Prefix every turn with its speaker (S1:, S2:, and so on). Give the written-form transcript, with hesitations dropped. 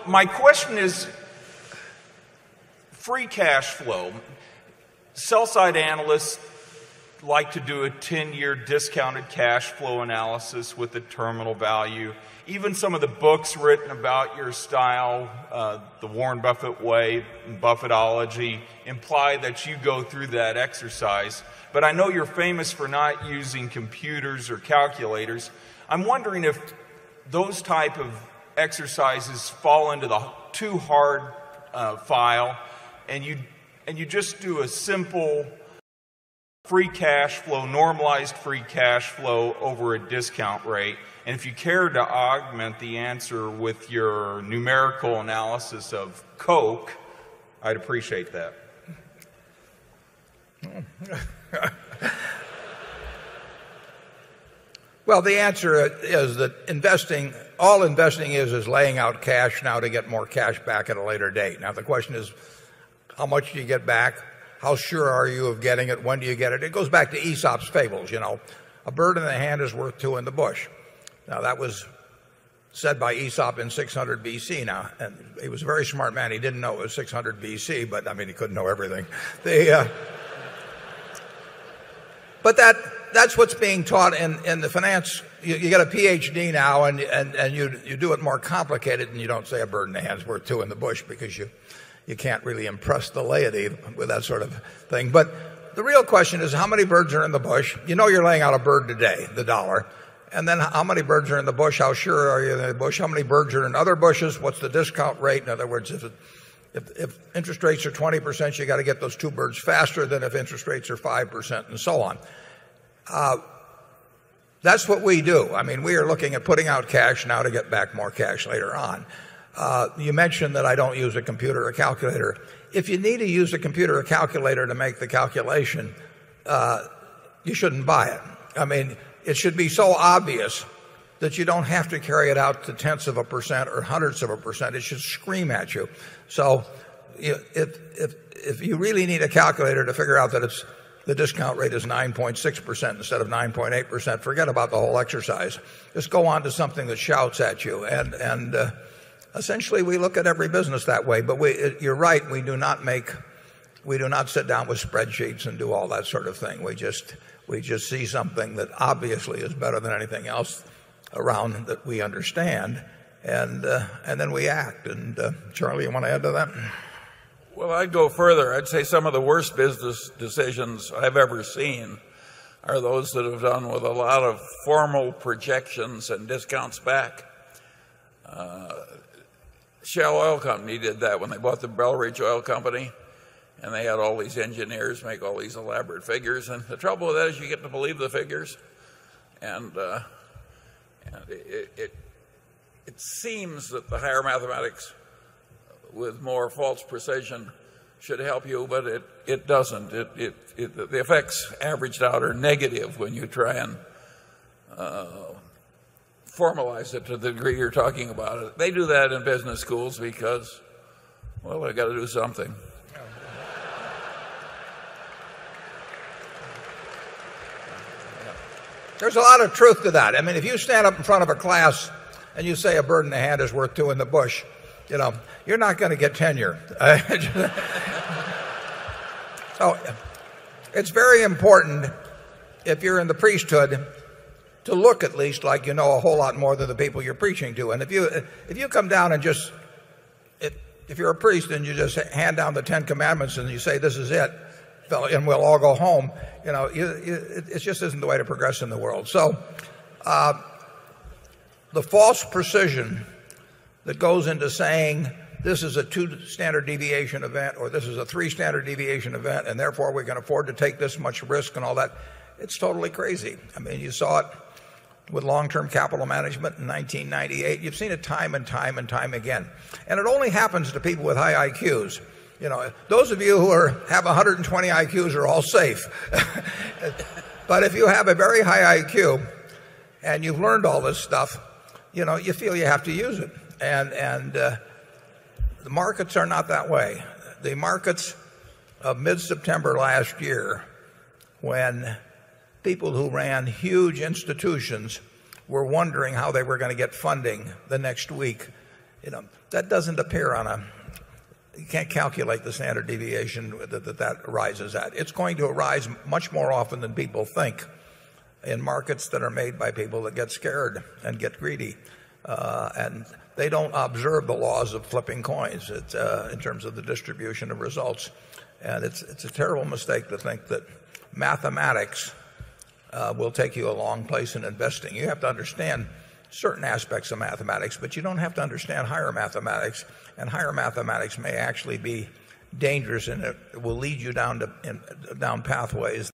S1: my question is free cash flow. Sell-side analysts like to do a 10-year discounted cash flow analysis with the terminal value. Even some of the books written about your style, the Warren Buffett way, Buffettology, imply that you go through that exercise. But I know you're famous for not using computers or calculators. I'm wondering if those type of exercises fall into the too hard file, and you just do a simple free cash flow, normalized free cash flow over a discount rate. And if you care to augment the answer with your numerical analysis of Coke, I'd appreciate that.
S2: Well, the answer is that all investing is laying out cash now to get more cash back at a later date. Now, the question is, how much do you get back? How sure are you of getting it? When do you get it? It goes back to Aesop's fables, A bird in the hand is worth two in the bush. Now, that was said by Aesop in 600 BC now. And he was a very smart man. He didn't know it was 600 BC, but, he couldn't know everything. But that's what's being taught in the finance. You get a PhD now, and you do it more complicated, and you don't say a bird in the hand is worth two in the bush, because you can't really impress the laity with that sort of thing. But the real question is, how many birds are in the bush? You're laying out a bird today, the dollar. And then how many birds are in the bush? How sure are you in the bush? How many birds are in other bushes? What's the discount rate? In other words, if interest rates are 20%, you got to get those two birds faster than if interest rates are 5%, and so on. That's what we do. We are looking at putting out cash now to get back more cash later on. You mentioned that I don't use a computer or calculator. If you need to use a computer or calculator to make the calculation, you shouldn't buy it. It should be so obvious that you don't have to carry it out to tenths of a percent or hundredths of a percent. It should scream at you. So if you really need a calculator to figure out that the discount rate is 9.6% instead of 9.8%, forget about the whole exercise. Just go on to something that shouts at you. And essentially, we look at every business that way. But you're right. We do not sit down with spreadsheets and do all that sort of thing. We just see something that obviously is better than anything else around that we understand, and then we act. And Charlie, you want to add to that?
S3: Well, I'd go further. I'd say some of the worst business decisions I've ever seen are those that have done with a lot of formal projections and discounts back. Shell Oil Company did that when they bought the Belridge Oil Company, and they had all these engineers make all these elaborate figures. And the trouble with that is you get to believe the figures, and it seems that the higher mathematics with more false precision should help you, but it doesn't. The effects averaged out are negative when you try and formalize it to the degree you're talking about it. They do that in business schools because, well, they've got to do something.
S2: There's a lot of truth to that. If you stand up in front of a class and you say a bird in the hand is worth two in the bush, you're not going to get tenure. So it's very important, if you're in the priesthood, to look at least like you know a whole lot more than the people you're preaching to. And if you come down and if you're a priest and you just hand down the 10 Commandments and you say this is it, and we'll all go home, it just isn't the way to progress in the world. So the false precision that goes into saying this is a 2 standard deviation event or this is a 3 standard deviation event, and therefore we can afford to take this much risk and all that, it's totally crazy. You saw it with long-term capital management in 1998. You've seen it time and time and time again. And it only happens to people with high IQs. Those of you who have 120 IQs are all safe. But if you have a very high IQ and you've learned all this stuff, you feel you have to use it. And the markets are not that way. The markets of mid-September last year, when people who ran huge institutions were wondering how they were going to get funding the next week, That doesn't appear on you can't calculate the standard deviation that arises at. It's going to arise much more often than people think in markets that are made by people that get scared and get greedy. And they don't observe the laws of flipping coins in terms of the distribution of results. And it's a terrible mistake to think that mathematics will take you a long place in investing. You have to understand certain aspects of mathematics, but you don't have to understand higher mathematics. And higher mathematics may actually be dangerous, and it will lead you down pathways